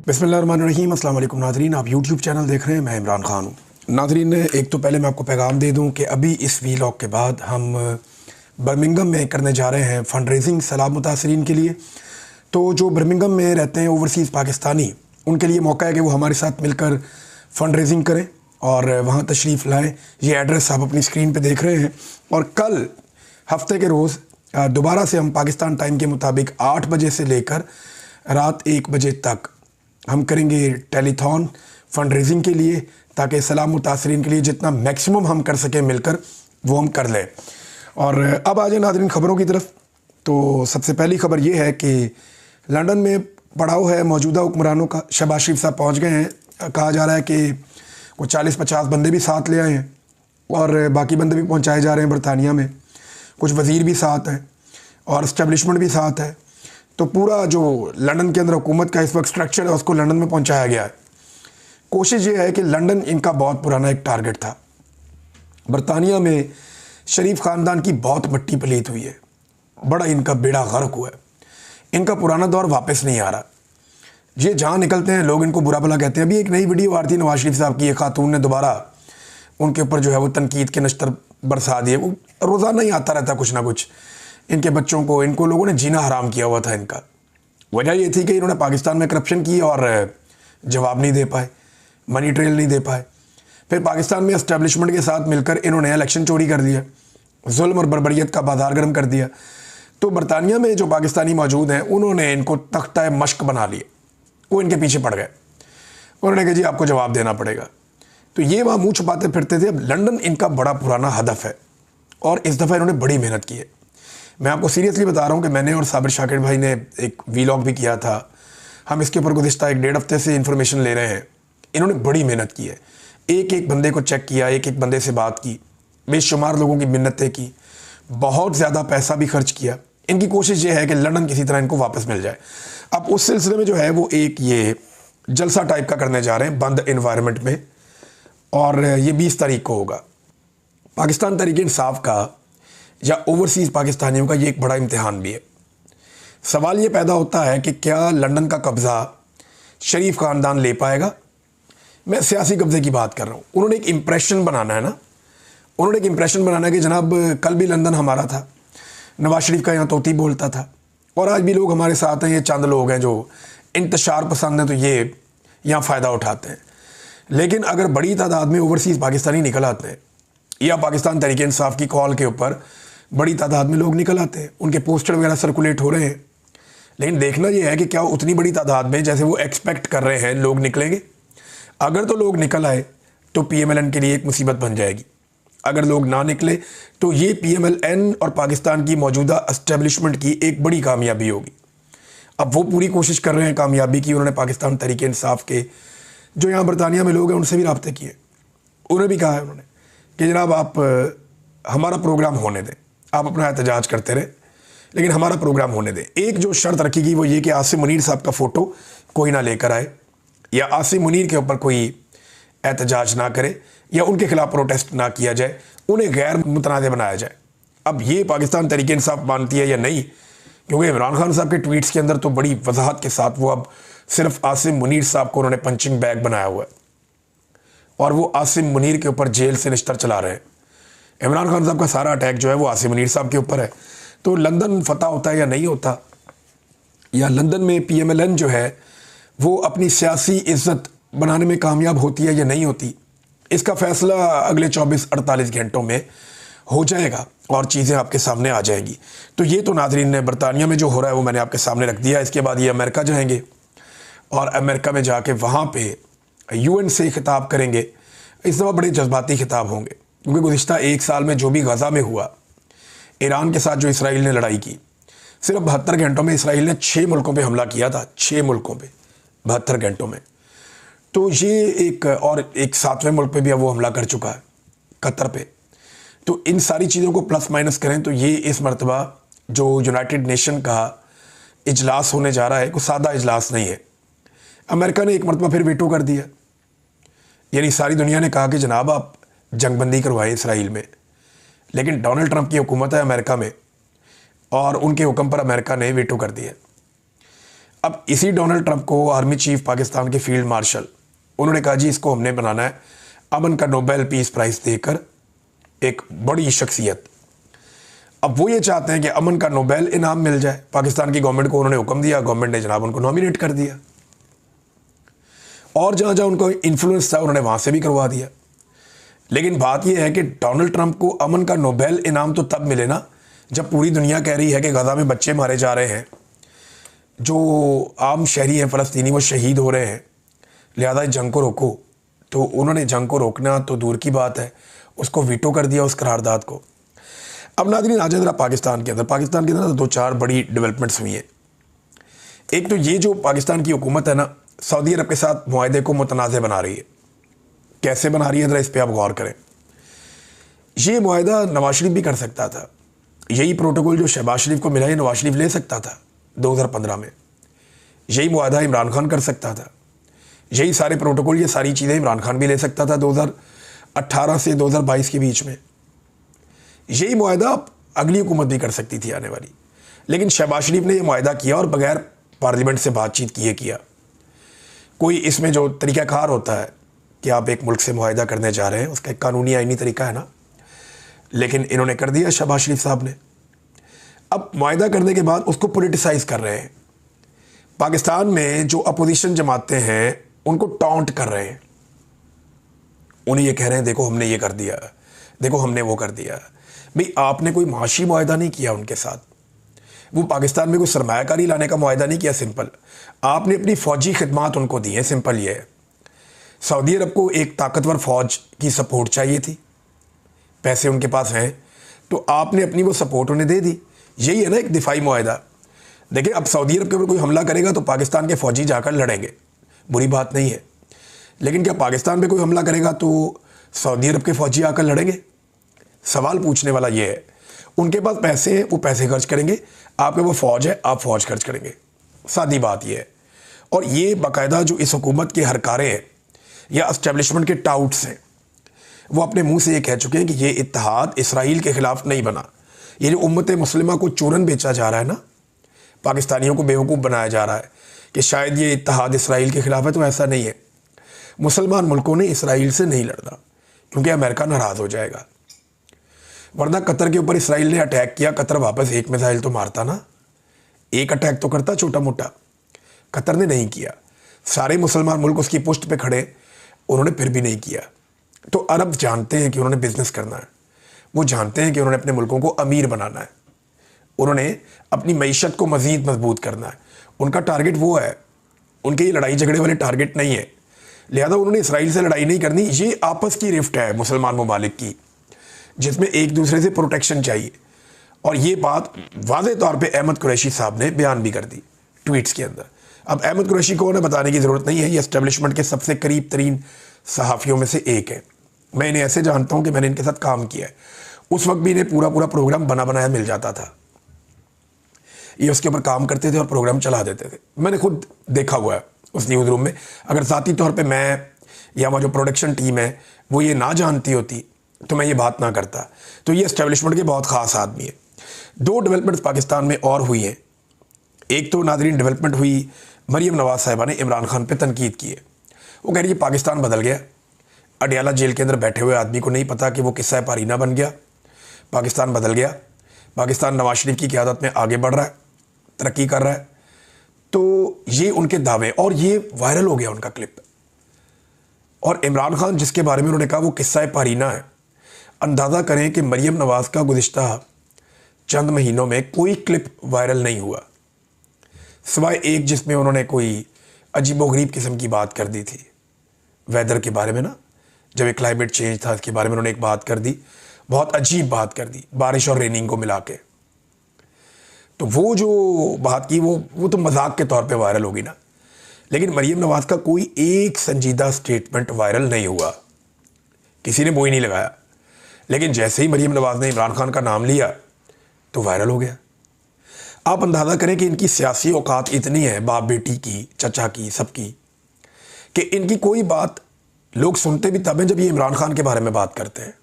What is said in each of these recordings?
बिस्मिल्लाहिर्रहमानिर्रहीम। अस्सलाम वालेकुम नाज़रीन, आप यूट्यूब चैनल देख रहे हैं। मैं इमरान ख़ान हूँ। नाज़रीन, एक तो पहले मैं आपको पैगाम दे दूँ कि अभी इस वीलॉग के बाद हम बर्मिंघम में करने जा रहे हैं फ़ंड रेजिंग सैलाब मुतासरीन के लिए। तो जो बर्मिंघम में रहते हैं ओवरसीज़ पाकिस्तानी, उनके लिए मौका है कि वो हमारे साथ मिलकर फ़ंड रेजिंग करें और वहाँ तशरीफ़ लाएँ। ये एड्रेस आप अपनी स्क्रीन पर देख रहे हैं। और कल हफ्ते के रोज़ दोबारा से हम पाकिस्तान टाइम के मुताबिक 8 बजे से लेकर रात 1 बजे तक हम करेंगे टेलीथॉन फ़ंड रेजिंग के लिए, ताकि सैलाब मुतासरीन के लिए जितना मैक्सिमम हम कर सकें मिलकर वो हम कर लें। और अब आ जाए नाज़रीन खबरों की तरफ। तो सबसे पहली खबर ये है कि लंदन में पड़ाव है मौजूदा हुक्मरानों का। शहबाज शरीफ साहब पहुँच गए हैं। कहा जा रहा है कि कुछ 40-50 बंदे भी साथ ले आए हैं और बाकी बंदे भी पहुँचाए जा रहे हैं बरतानिया में। कुछ वज़ीर भी साथ हैं और इस्टेब्लिशमेंट भी साथ है। तो पूरा जो लंदन के अंदर हुकूमत का इस वक्त स्ट्रक्चर है उसको लंदन में पहुंचाया गया है। कोशिश ये है कि लंदन इनका बहुत पुराना एक टारगेट था। बरतानिया में शरीफ ख़ानदान की बहुत मट्टी पलीत हुई है, बड़ा इनका बेड़ा गर्क हुआ है। इनका पुराना दौर वापस नहीं आ रहा। ये जहाँ निकलते हैं लोग इनको बुरा भला कहते हैं। अभी एक नई वीडियो आ रही थी नवाज शरीफ साहब की, एक खातून ने दोबारा उनके ऊपर जो है वो तनकीद के नश्तर बरसा दिए। वो रोज़ाना ही आता रहता कुछ ना कुछ। इनके बच्चों को, इनको लोगों ने जीना हराम किया हुआ था। इनका वजह ये थी कि इन्होंने पाकिस्तान में करप्शन की और जवाब नहीं दे पाए, मनी ट्रेल नहीं दे पाए। फिर पाकिस्तान में एस्टेब्लिशमेंट के साथ मिलकर इन्होंने इलेक्शन चोरी कर दिया, जुल्म और बर्बरियत का बाजार गर्म कर दिया। तो बरतानिया में जो पाकिस्तानी मौजूद हैं उन्होंने इनको तख्ता मश्क बना लिया। वो इनके पीछे पड़ गए। उन्होंने कहा जी आपको जवाब देना पड़ेगा। तो ये वहाँ मुँह छुपाते फिरते थे। अब लंदन इनका बड़ा पुराना हदफ है और इस दफ़ा इन्होंने बड़ी मेहनत की है। मैं आपको सीरियसली बता रहा हूँ कि मैंने और साबिर शाकिर भाई ने एक वीलॉग भी किया था। हम इसके ऊपर गुज़िश्ता 1-1.5 हफ्ते से इन्फॉर्मेशन ले रहे हैं। इन्होंने बड़ी मेहनत की है, एक एक बंदे को चेक किया, एक एक बंदे से बात की, बेशुमार लोगों की मिन्नतें की, बहुत ज़्यादा पैसा भी खर्च किया। इनकी कोशिश ये है कि लंदन किसी तरह इनको वापस मिल जाए। अब उस सिलसिले में जो है वो एक ये जलसा टाइप का करने जा रहे हैं बंद इन्वायरमेंट में, और ये 20 तारीख को होगा। पाकिस्तान तहरीक इंसाफ का या ओवरसीज़ पाकिस्तानियों का ये एक बड़ा इम्तिहान भी है। सवाल ये पैदा होता है कि क्या लंदन का कब्ज़ा शरीफ ख़ानदान ले पाएगा। मैं सियासी कब्ज़े की बात कर रहा हूँ। उन्होंने एक इम्प्रेशन बनाना है ना, उन्होंने एक इम्प्रेशन बनाना है कि जनाब कल भी लंदन हमारा था, नवाज शरीफ का यहाँ तोती बोलता था और आज भी लोग हमारे साथ हैं। ये चंद लोग हैं जो इंतशार पसंद हैं, तो ये यहाँ फ़ायदा उठाते हैं। लेकिन अगर बड़ी तादाद में ओवरसीज़ पाकिस्तानी निकल आते हैं या पाकिस्तान तहरीक इंसाफ की कॉल के ऊपर बड़ी तादाद में लोग निकल आते हैं, उनके पोस्टर वगैरह सर्कुलेट हो रहे हैं, लेकिन देखना यह है कि क्या उतनी बड़ी तादाद में जैसे वो एक्सपेक्ट कर रहे हैं लोग निकलेंगे। अगर तो लोग निकल आए तो PMLN के लिए एक मुसीबत बन जाएगी। अगर लोग ना निकले तो ये PMLN और पाकिस्तान की मौजूदा एस्टेब्लिशमेंट की एक बड़ी कामयाबी होगी। अब वो पूरी कोशिश कर रहे हैं कामयाबी की। उन्होंने पाकिस्तान तहरीक इंसाफ के जो यहाँ बरतानिया में लोग हैं उनसे भी रब्ते किए। उन्हें भी कहा है उन्होंने कि जनाब आप हमारा प्रोग्राम होने दें, आप अपना एहतजाज करते रहे लेकिन हमारा प्रोग्राम होने दें। एक जो शर्त रखी गई वो ये कि आसिम मुनीर साहब का फ़ोटो कोई ना लेकर आए या आसिम मुनीर के ऊपर कोई एहतजाज ना करे या उनके खिलाफ प्रोटेस्ट ना किया जाए, उन्हें गैर मुतनाज़ बनाया जाए। अब ये पाकिस्तान तहरीक इंसाफ मानती है या नहीं, क्योंकि इमरान खान साहब के ट्वीट्स के अंदर तो बड़ी वजाहत के साथ वो अब सिर्फ आसिम मुनीर साहब को उन्होंने पंचिंग बैग बनाया हुआ है और वो आसिम मुनीर के ऊपर जेल से निश्तर चला रहे हैं। इमरान खान साहब का सारा अटैक जो है वो आसिम मुनीर साहब के ऊपर है। तो लंदन फतह होता है या नहीं होता, या लंदन में PMLN जो है वो अपनी सियासी इज्जत बनाने में कामयाब होती है या नहीं होती, इसका फ़ैसला अगले 24-48 घंटों में हो जाएगा और चीज़ें आपके सामने आ जाएंगी। तो ये तो नाज़रीन ने बरतानिया में जो हो रहा है वो मैंने आपके सामने रख दिया। इसके बाद ये अमेरिका जाएंगे और अमेरिका में जाके वहाँ पे UN से खिताब करेंगे। इस दफ़ा बड़े जज्बाती खिताब होंगे, क्योंकि गुज़िश्ता 1 साल में जो भी गज़ा में हुआ, ईरान के साथ जो इसराइल ने लड़ाई की, सिर्फ 72 घंटों में इसराइल ने 6 मुल्कों पे हमला किया था। 6 मुल्कों पे 72 घंटों में। तो ये एक, और एक 7वें मुल्क पे भी अब वो हमला कर चुका है, कतर पे। तो इन सारी चीज़ों को प्लस माइनस करें तो ये इस मरतबा जो यूनाइटेड नेशन का इजलास होने जा रहा है कोई सादा इजलास नहीं है। अमेरिका ने एक मरतबा फिर वीटो कर दिया, यानी सारी दुनिया ने कहा कि जनाब आप जंगबंदी करवाएं इसराइल में, लेकिन डोनाल्ड ट्रंप की हुकूमत है अमेरिका में और उनके हुक्म पर अमेरिका ने वीटो कर दिया। अब इसी डोनाल्ड ट्रंप को आर्मी चीफ पाकिस्तान के फील्ड मार्शल, उन्होंने कहा जी इसको हमने बनाना है अमन का नोबेल पीस प्राइज़ देकर एक बड़ी शख्सियत। अब वो ये चाहते हैं कि अमन का नोबेल इनाम मिल जाए। पाकिस्तान की गवर्नमेंट को उन्होंने हुक्म दिया, गवर्नमेंट ने जनाब उनको नॉमिनेट कर दिया और जहाँ जहाँ उनको इन्फ्लुएंस था उन्होंने वहाँ से भी करवा दिया। लेकिन बात यह है कि डोनाल्ड ट्रंप को अमन का नोबेल इनाम तो तब मिले ना जब पूरी दुनिया कह रही है कि गजा में बच्चे मारे जा रहे हैं, जो आम शहरी हैं फ़लस्तीनी वो शहीद हो रहे हैं, लिहाजा जंग को रोको। तो उन्होंने जंग को रोकना तो दूर की बात है, उसको वीटो कर दिया उस करारदाद को। अब नाज़रीन आ जाए ज़रा पाकिस्तान के अंदर दो चार बड़ी डेवलपमेंट्स हुई हैं। एक तो ये जो पाकिस्तान की हुकूमत है ना, सऊदी अरब के साथ मुआहदे को मुतनाज़ बना रही है। कैसे बना रही है ज़रा इस पर आप गौर करें। ये मुआहदा नवाज शरीफ भी कर सकता था, यही प्रोटोकॉल जो शहबाज शरीफ को मिला है नवाज शरीफ ले सकता था 2015 में, यही मुआहदा इमरान खान कर सकता था, यही सारे प्रोटोकॉल ये सारी चीज़ें इमरान खान भी ले सकता था 2018 से 2022 के बीच में। यही मुआहदा अगली हुकूमत भी कर सकती थी आने वाली, लेकिन शहबाज शरीफ ने यह मुआहदा किया और बगैर पार्लियामेंट से बातचीत किया। कोई इसमें जो तरीक़ाकार होता है कि आप एक मुल्क से मुआहदा करने जा रहे हैं, उसका एक कानूनी आईनी तरीका है ना, लेकिन इन्होंने कर दिया शहबाज शरीफ साहब ने। अब मुआहदा करने के बाद उसको पॉलिटिसाइज कर रहे हैं। पाकिस्तान में जो अपोजिशन जमाते हैं उनको टॉन्ट कर रहे हैं, उन्हें ये कह रहे हैं देखो हमने ये कर दिया, देखो हमने वो कर दिया। भाई आपने कोई माशी मुआहदा नहीं किया उनके साथ, वो पाकिस्तान में कोई सरमायाकारी लाने का मुआहदा नहीं किया, सिंपल आपने अपनी फ़ौजी खिदमात उनको दी हैं, सिंपल ये है। सऊदी अरब को एक ताकतवर फ़ौज की सपोर्ट चाहिए थी, पैसे उनके पास हैं, तो आपने अपनी वो सपोर्ट उन्हें दे दी। यही है ना एक दिफाई मुआहदा। देखिए अब सऊदी अरब के ऊपर कोई हमला करेगा तो पाकिस्तान के फ़ौजी जाकर लड़ेंगे, बुरी बात नहीं है, लेकिन क्या पाकिस्तान पे कोई हमला करेगा तो सऊदी अरब के फ़ौजी आकर लड़ेंगे? सवाल पूछने वाला ये है। उनके पास पैसे हैं, वो पैसे खर्च करेंगे, आपके वो फ़ौज है, आप फ़ौज खर्च करेंगे, सादी बात ये है। और ये बाकायदा जो इस हुकूमत के हरकारे हैं या इस्टेब्लिशमेंट के टाउट्स हैं, वो अपने मुंह से ये कह चुके हैं कि ये इत्तेहाद इसराइल के ख़िलाफ़ नहीं बना। ये जो उम्मत मुस्लिमा को चूरन बेचा जा रहा है ना, पाकिस्तानियों को बेवकूफ़ बनाया जा रहा है कि शायद ये इत्तेहाद इसराइल के ख़िलाफ़ है, तो ऐसा नहीं है। मुसलमान मुल्कों ने इसराइल से नहीं लड़ना क्योंकि अमेरिका नाराज़ हो जाएगा, वरना कतर के ऊपर इसराइल ने अटैक किया, कतर वापस एक मिसाइल तो मारता ना, एक अटैक तो करता छोटा मोटा। कतर ने नहीं किया, सारे मुसलमान मुल्क उसकी पुष्ट पे खड़े, उन्होंने फिर भी नहीं किया। तो अरब जानते हैं कि उन्होंने बिजनेस करना है, वो जानते हैं कि उन्होंने अपने मुल्कों को अमीर बनाना है, उन्होंने अपनी मईशत को मज़ीद मजबूत करना है, उनका टारगेट वो है, उनके ये लड़ाई झगड़े वाले टारगेट नहीं है। लिहाजा उन्होंने इसराइल से लड़ाई नहीं करनी। ये आपस की रिफ्ट है मुसलमान ममालिक की, जिसमें एक दूसरे से प्रोटेक्शन चाहिए। और ये बात वाज़े तौर पे अहमद कुरैशी साहब ने बयान भी कर दी ट्वीट्स के अंदर। अब अहमद कुरैशी को उन्हें बताने की ज़रूरत नहीं है, ये एस्टेब्लिशमेंट के सबसे करीब तरीन सहाफ़ियों में से एक है। मैं इन्हें ऐसे जानता हूँ कि मैंने इनके साथ काम किया है, उस वक्त भी इन्हें पूरा प्रोग्राम बना बनाया मिल जाता था, ये उसके ऊपर काम करते थे और प्रोग्राम चला देते थे। मैंने खुद देखा हुआ है उस न्यूज़ रूम में। अगर ज़ाती तौर पे मैं या वहाँ जो प्रोडक्शन टीम है वो ये ना जानती होती तो मैं ये बात ना करता। तो ये एस्टेब्लिशमेंट के बहुत ख़ास आदमी है। दो डेवलपमेंट्स पाकिस्तान में और हुई हैं। एक तो नाज़रीन डेवलपमेंट हुई, मरीम नवाज़ साहिबा ने इमरान खान पे तनकीद की है। वो कह रही है पाकिस्तान बदल गया, अडियाला जेल के अंदर बैठे हुए आदमी को नहीं पता कि वो किस्सा पारीना बन गया, पाकिस्तान बदल गया, पाकिस्तान नवाज शरीफ की क़यादत में आगे बढ़ रहा है, तरक्की कर रहा है। तो ये उनके दावे, और ये वायरल हो गया उनका क्लिप। और इमरान खान जिसके बारे में उन्होंने कहा वो किस्सा पारीना है, अंदाज़ा करें कि मरीम नवाज़ का गुज़िश्ता चंद महीनों में कोई क्लिप वायरल नहीं हुआ, सिवाय एक जिसमें उन्होंने कोई अजीबोगरीब किस्म की बात कर दी थी वेदर के बारे में ना, जब एक क्लाइमेट चेंज था इसके बारे में उन्होंने एक बात कर दी, बहुत अजीब बात कर दी, बारिश और रेनिंग को मिला के। तो वो जो बात की वो तो मजाक के तौर पे वायरल होगी ना, लेकिन मरीम नवाज़ का कोई एक संजीदा स्टेटमेंट वायरल नहीं हुआ, किसी ने वो ही नहीं लगाया। लेकिन जैसे ही मरीम नवाज़ ने इमरान खान का नाम लिया तो वायरल हो गया। आप अंदाज़ा करें कि इनकी सियासी औकात इतनी है, बाप बेटी की, चचा की, सबकी, कि इनकी कोई बात लोग सुनते भी तब हैं जब ये इमरान खान के बारे में बात करते हैं।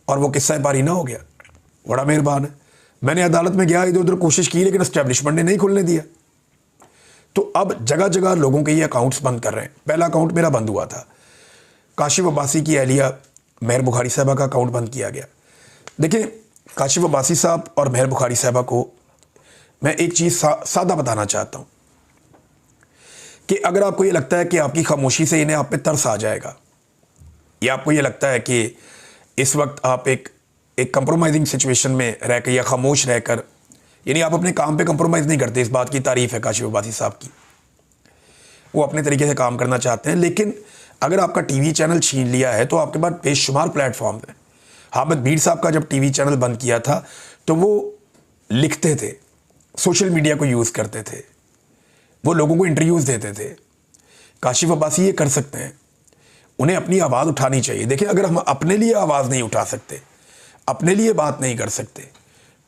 और वो किस्सा पारीना हो गया, बड़ा मेहरबान है। मैंने अदालत में गया, इधर उधर कोशिश की, लेकिन एस्टेब्लिशमेंट ने नहीं खुलने दिया। तो अब जगह जगह लोगों के ये अकाउंट्स बंद कर रहे हैं। पहला अकाउंट मेरा बंद हुआ था, काशिफ अब्बासी की अहलिया मेहर बुखारी साहबा का अकाउंट बंद किया गया। देखिए, काशिफ अब्बासी साहब और मेहर बुखारी साहबा को मैं एक चीज़ सादा बताना चाहता हूँ कि अगर आपको ये लगता है कि आपकी खामोशी से इन्हें आप पे तरस आ जाएगा, या आपको ये लगता है कि इस वक्त आप एक कंप्रोमाइजिंग सिचुएशन में रहकर या खामोश रहकर, यानी आप अपने काम पे कंप्रोमाइज़ नहीं करते, इस बात की तारीफ़ है काशिफ अब्बासी साहब की, वो अपने तरीके से काम करना चाहते हैं। लेकिन अगर आपका टीवी चैनल छीन लिया है तो आपके पास बेशुमार प्लेटफॉर्म हैं। हामिद मीर साहब का जब टीवी चैनल बंद किया था तो वो लिखते थे, सोशल मीडिया को यूज़ करते थे, वो लोगों को इंटरव्यूज़ देते थे। काशिफ अब्बासी ये कर सकते हैं, उन्हें अपनी आवाज़ उठानी चाहिए। देखिए, अगर हम अपने लिए आवाज़ नहीं उठा सकते, अपने लिए बात नहीं कर सकते,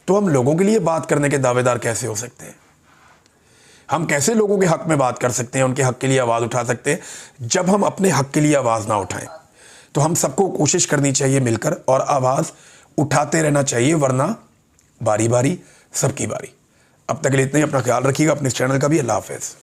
तो हम लोगों के लिए बात करने के दावेदार कैसे हो सकते हैं? हम कैसे लोगों के हक़ में बात कर सकते हैं, उनके हक़ के लिए आवाज़ उठा सकते हैं, जब हम अपने हक़ के लिए आवाज़ ना उठाएं? तो हम सबको कोशिश करनी चाहिए मिलकर, और आवाज़ उठाते रहना चाहिए, वरना बारी बारी सबकी बारी। अब तक के लिए इतना ही। अपना ख्याल रखिएगा, अपने इस चैनल का भी। अल्लाह हाफ़िज़।